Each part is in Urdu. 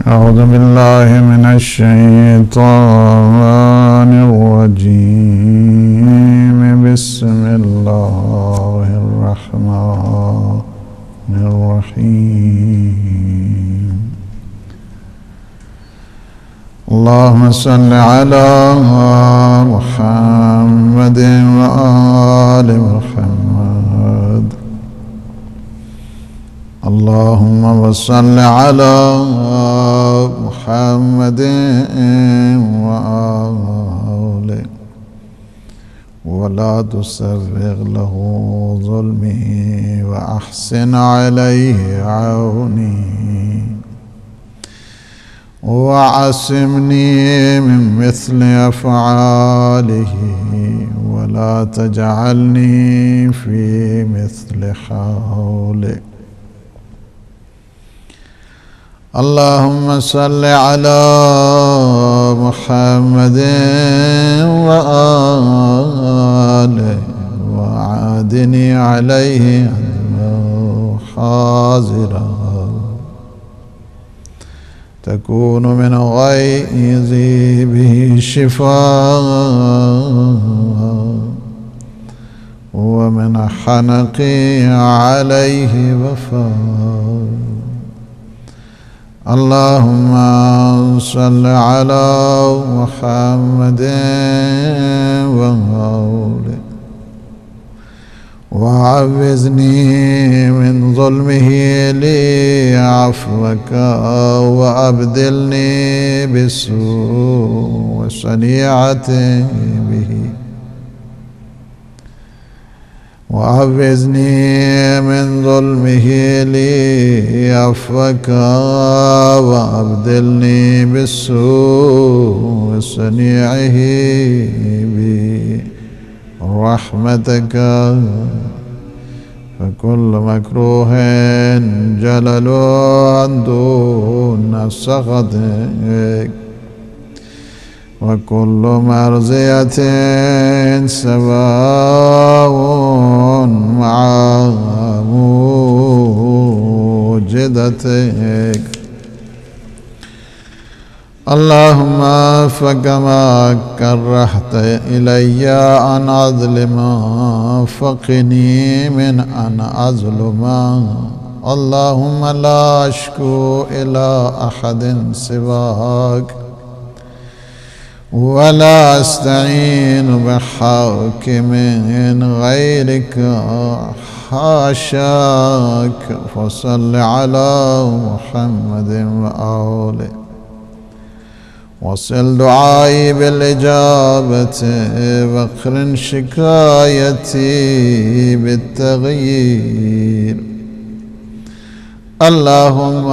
أعوذ بالله من الشيطان الرجيم. بسم الله الرحمن الرحيم. اللهم صل على محمد وآل محمد. اللهم صل على محمد وآله ولا تسرغ له ظلمي وأحسن عليه عوني وعصمني من مثل أفعاله ولا تجعلني في مثل حوله. اللهم صل على محمد وآله وعادني عليه حاضرا تكون من غيظي به شفاء ومن حنقي عليه وفاء. اللهم صل على محمد وآله وعوذني من ظلمه لي عفوك وأبدلني بالسوء وصنيعته به. وعوذني من ظلمه لي عفوك وأبدلني بالسوء وصنيعه برحمتك. فكل مكروه جلل دون سخطك وكل مرضية سواء مع موجدتك. اللهم فكما كرهت إلي أن أظلم فقني من أن أظلم. اللهم لا أشكو إلى أحد سواك ولا أستعين بحاكم غيرك حاشاك. فصل على محمد وآله وصل دعائي بالإجابة واقرن شكايتي بالتغيير. اللهم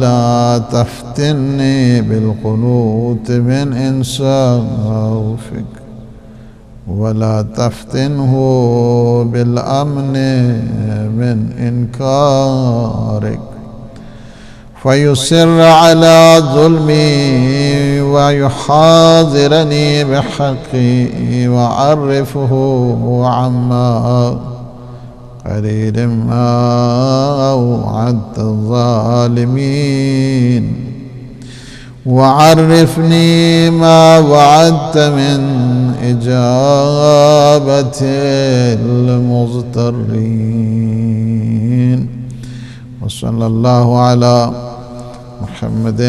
لا تفتني بالقنوط من إنصافك ولا تفتنه بالأمن من إنكارك فيصر على ظلمي ويحاضرني بحقي وعرفه عما قليل ما وعدت الظالمين وعرفني ما وعدت من إجابة المضطرين. وصلى الله على محمد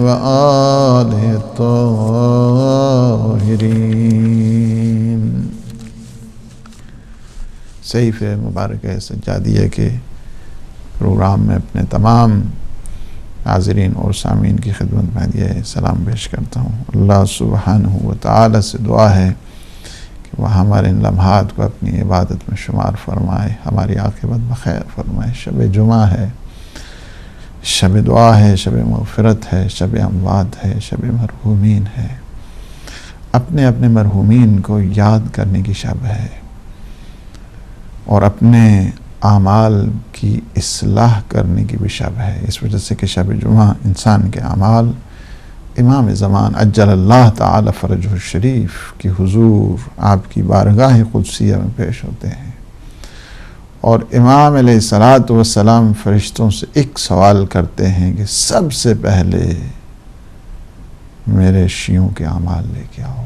وآله الطاهرين. صحیفہ مبارک سجادیہ کے پروگرام میں اپنے تمام حاضرین اور سامعین کی خدمت میں یہ سلام پیش کرتا ہوں. اللہ سبحانہ و تعالی سے دعا ہے کہ وہ ہمارے ان لمحات کو اپنی عبادت میں شمار فرمائے، ہماری عاقبت بخیر فرمائے. شب جمعہ ہے، شب دعا ہے، شب مغفرت ہے، شب اموات ہے، شب مرحومین ہے. اپنے اپنے مرحومین کو یاد کرنے کی شب ہے اور اپنے اعمال کی اصلاح کرنے کی بھی شب ہے. اس وجہ سے کہ شب جمعہ انسان کے اعمال امام زمان عجل اللہ تعالی فرجہ الشریف کی حضور آپ کی بارگاہ قدسیہ میں پیش ہوتے ہیں اور امام علیہ الصلوۃ والسلام فرشتوں سے ایک سوال کرتے ہیں کہ سب سے پہلے میرے شیعوں کے اعمال لے کے آؤ.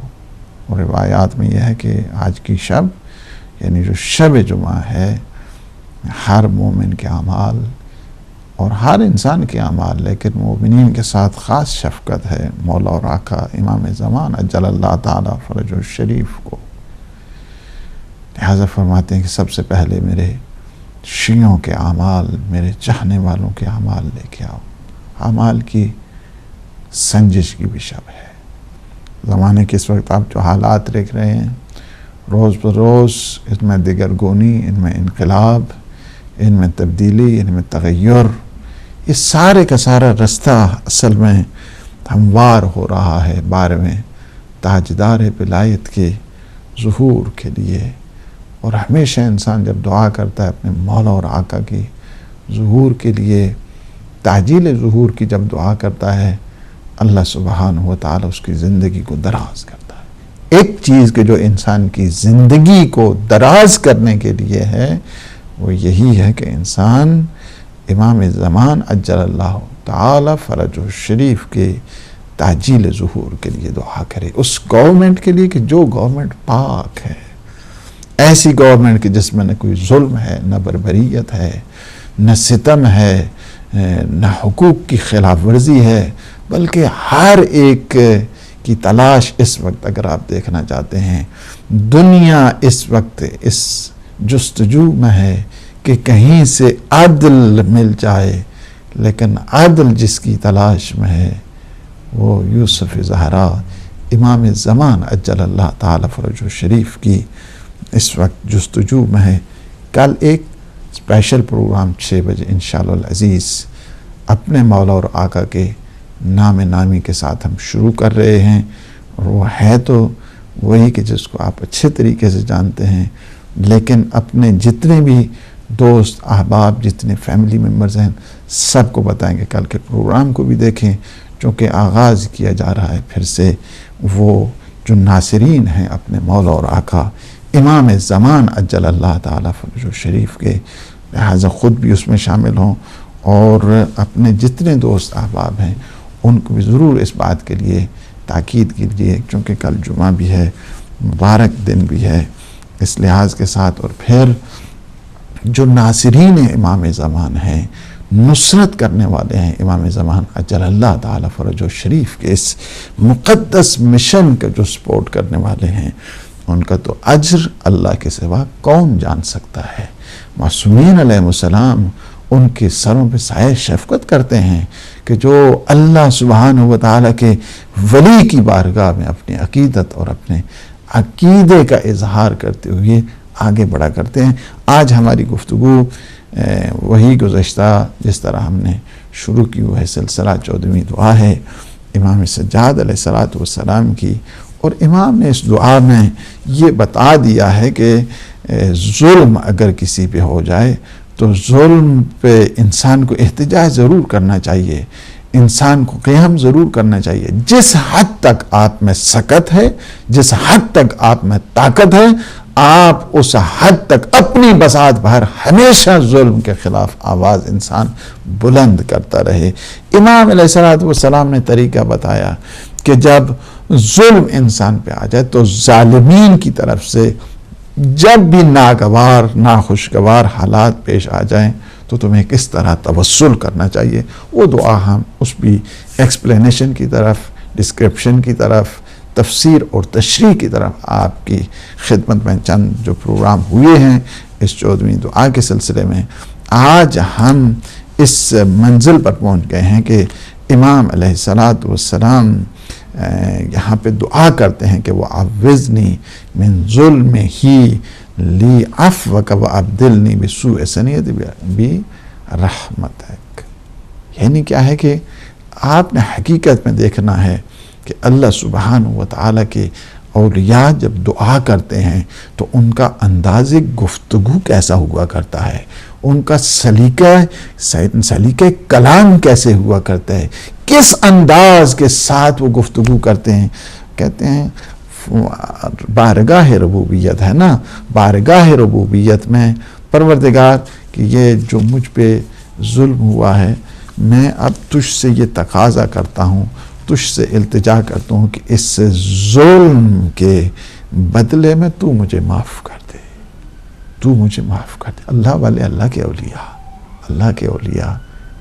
اور روایات میں یہ ہے کہ آج کی شب یعنی جو شب جمعہ ہے ہر مومن کے اعمال اور ہر انسان کے اعمال، لیکن مومنین کے ساتھ خاص شفقت ہے مولا اور آقا امام زمان عجل اللہ تعالی فرج الشریف کو. لہٰذا فرماتے ہیں کہ سب سے پہلے میرے شیعوں کے اعمال، میرے چاہنے والوں کے اعمال لے کے آؤ. اعمال کی سنجش کی بھی شب ہے. زمانے کے اس وقت آپ جو حالات دیکھ رہے ہیں روز بروز، اس میں دگرگونی، ان میں انقلاب، ان میں تبدیلی، ان میں تغیر، یہ سارے کا سارا رستہ اصل میں ہموار ہو رہا ہے 12ویں تاجدار ولایت کے ظہور کے لیے. اور ہمیشہ انسان جب دعا کرتا ہے اپنے مولا اور آقا کی ظہور کے لیے، تعجیل ظہور کی جب دعا کرتا ہے، اللہ سبحانہ و تعالی اس کی زندگی کو دراز کرتا ہے. ایک چیز کہ جو انسان کی زندگی کو دراز کرنے کے لیے ہے وہ یہی ہے کہ انسان امام زمان عجل اللہ تعالی فرج الشریف کے تعجیل ظہور کے لیے دعا کرے. اس گورنمنٹ کے لیے کہ جو گورنمنٹ پاک ہے، ایسی گورنمنٹ کہ جس میں نہ کوئی ظلم ہے، نہ بربریت ہے، نہ ستم ہے، نہ حقوق کی خلاف ورزی ہے، بلکہ ہر ایک کی تلاش اس وقت اگر آپ دیکھنا چاہتے ہیں دنیا اس وقت اس جستجو میں ہے کہ کہیں سے عدل مل جائے، لیکن عدل جس کی تلاش میں ہے وہ یوسف زہرا امام زمان عجل اللہ تعالی فرج الشریف کی اس وقت جستجو میں ہے. کل ایک اسپیشل پروگرام 6 بجے انشاءاللہ العزیز اپنے مولا اور آقا کے نام نامی کے ساتھ ہم شروع کر رہے ہیں، اور وہ ہے تو وہی کہ جس کو آپ اچھے طریقے سے جانتے ہیں، لیکن اپنے جتنے بھی دوست احباب، جتنے فیملی ممبرز ہیں، سب کو بتائیں گے. کل کے پروگرام کو بھی دیکھیں، چونکہ آغاز کیا جا رہا ہے پھر سے وہ جو ناصرین ہیں اپنے مولا اور آقا امام زمان عجل اللہ تعالی فرج الشریف کے، لہٰذا خود بھی اس میں شامل ہوں اور اپنے جتنے دوست احباب ہیں ان کو بھی ضرور اس بات کے لیے تاکید کیجیے، چونکہ کل جمعہ بھی ہے، مبارک دن بھی ہے اس لحاظ کے ساتھ. اور پھر جو ناصرین امام زمان ہیں، نصرت کرنے والے ہیں امام زمان عجل اللہ تعالی فرج الشریف کے اس مقدس مشن کا جو سپورٹ کرنے والے ہیں، ان کا تو اجر اللہ کے سوا کون جان سکتا ہے. معصومین علیہ السلام ان کے سروں پہ سایہ شفقت کرتے ہیں کہ جو اللہ سبحانہ و تعالیٰ کے ولی کی بارگاہ میں اپنی عقیدت اور اپنے عقیدے کا اظہار کرتے ہوئے آگے بڑھا کرتے ہیں. آج ہماری گفتگو وہی گزشتہ جس طرح ہم نے شروع کی وہ ہے سلسلہ 14ویں دعا ہے امام سجاد علیہ الصلوۃ والسلام کی. اور امام نے اس دعا میں یہ بتا دیا ہے کہ ظلم اگر کسی پہ ہو جائے تو ظلم پہ انسان کو احتجاج ضرور کرنا چاہیے، انسان کو قیام ضرور کرنا چاہیے. جس حد تک آپ میں سکت ہے، جس حد تک آپ میں طاقت ہے، آپ اس حد تک اپنی بساط بھر ہمیشہ ظلم کے خلاف آواز انسان بلند کرتا رہے. امام علیہ الصلوۃ والسلام نے طریقہ بتایا کہ جب ظلم انسان پہ آ جائے تو ظالمین کی طرف سے جب بھی ناگوار ناخوشگوار حالات پیش آ جائیں تو تمہیں کس طرح توسل کرنا چاہیے. وہ دعا ہم اس بھی ایکسپلینیشن کی طرف، ڈسکرپشن کی طرف، تفسیر اور تشریح کی طرف آپ کی خدمت میں چند جو پروگرام ہوئے ہیں اس 14ویں دعا کے سلسلے میں. آج ہم اس منزل پر پہنچ گئے ہیں کہ امام علیہ الصلوۃ والسلام یہاں پہ دعا کرتے ہیں کہ وہ عوضنی من ظلم ہی لی عفوک و ابدلنی بسوء سنیت بی رحمتک. یعنی کیا ہے کہ آپ نے حقیقت میں دیکھنا ہے کہ اللہ سبحانہ و تعالیٰ کے اولیاء جب دعا کرتے ہیں تو ان کا انداز گفتگو کیسا ہوا کرتا ہے، ان کا سلیقہ کلام کیسے ہوا کرتا ہے، کس انداز کے ساتھ وہ گفتگو کرتے ہیں. کہتے ہیں بارگاہ ربوبیت ہے نا، بارگاہ ربوبیت میں پروردگار کہ یہ جو مجھ پہ ظلم ہوا ہے، میں اب تجھ سے یہ تقاضا کرتا ہوں، تجھ سے التجا کرتا ہوں کہ اس ظلم کے بدلے میں تو مجھے معاف کر دے، تو مجھے معاف کر دے۔ اللہ والے، اللہ کے اولیاء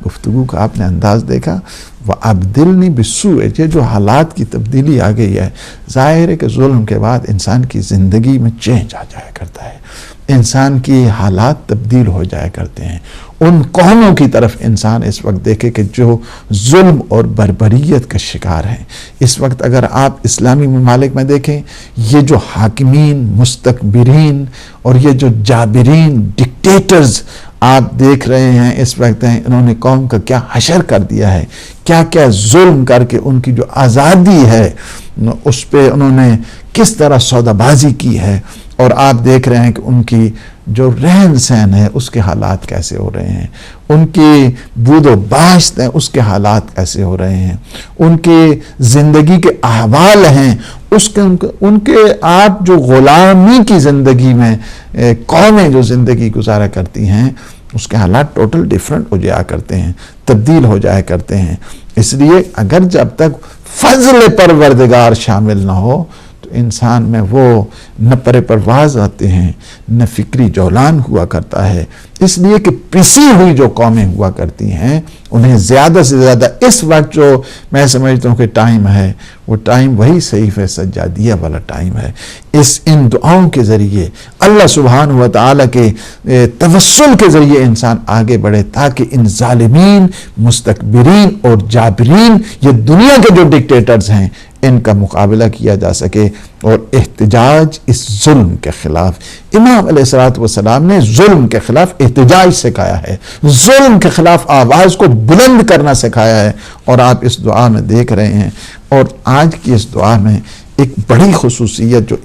گفتگو کا آپ نے انداز دیکھا، وَأَبْدِلْنِي بِالسُّوءِ، یہ جو حالات کی تبدیلی آ گئی ہے، ظاہر ہے کہ ظلم کے بعد انسان کی زندگی میں چینج آ جایا کرتا ہے، انسان کی حالات تبدیل ہو جایا کرتے ہیں۔ ان قوموں کی طرف انسان اس وقت دیکھے کہ جو ظلم اور بربریت کا شکار ہیں۔ اس وقت اگر آپ اسلامی ممالک میں دیکھیں، یہ جو حاکمین، مستکبرین اور یہ جو جابرین، ڈکٹیٹرز آپ دیکھ رہے ہیں اس وقت ہیں، انہوں نے قوم کا کیا حشر کر دیا ہے، کیا کیا ظلم کر کے ان کی جو آزادی ہے اس پہ انہوں نے کس طرح سودا بازی کی ہے، اور آپ دیکھ رہے ہیں کہ ان کی جو رہن سہن ہے اس کے حالات کیسے ہو رہے ہیں، ان کی بود و باشت ہیں اس کے حالات کیسے ہو رہے ہیں، ان کے زندگی کے احوال ہیں ان کے آپ جو غلامی کی زندگی میں قومیں جو زندگی گزارا کرتی ہیں اس کے حالات ٹوٹل ڈیفرنٹ ہو جایا کرتے ہیں، تبدیل ہو جایا کرتے ہیں۔ اس لیے اگر جب تک فضل پروردگار شامل نہ ہو تو انسان میں وہ نہ پرواز آتے ہیں، نہ فکری جولان ہوا کرتا ہے۔ اس لیے کہ پسی ہوئی جو قومیں ہوا کرتی ہیں انہیں زیادہ سے زیادہ اس وقت جو میں سمجھتا ہوں کہ ٹائم ہے، وہ ٹائم وہی صحیفہ سجادیہ والا ٹائم ہے۔ ان دعاؤں کے ذریعے اللہ سبحانہ و تعالیٰ کے توسل کے ذریعے انسان آگے بڑھے تاکہ ان ظالمین، مستکبرین اور جابرین، یہ دنیا کے جو ڈکٹیٹرز ہیں، ان کا مقابلہ کیا جا سکے اور احتجاج اس ظلم کے خلاف۔ امام علیہ السلام نے ظلم کے خلاف احتجاج سکھایا ہے، ظلم کے خلاف آواز کو بلند کرنا سکھایا ہے، اور آپ اس دعا میں دیکھ رہے ہیں۔ اور آج کی اس دعا میں ایک بڑی خصوصیت جو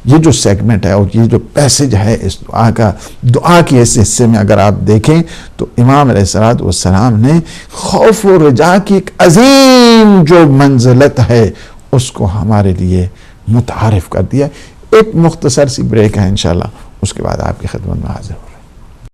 یہ جو سیگمنٹ ہے اور یہ جو پیسج ہے اس دعا کا، دعا کی اس حصے میں اگر آپ دیکھیں تو امام علیہ السلام نے خوف و رجا کی ایک عظیم جو منزلت ہے اس کو ہمارے لیے متعارف کر دیا۔ ایک مختصر سی بریک ہے انشاءاللہ، اس کے بعد آپ کی خدمت میں حاضر ہوں۔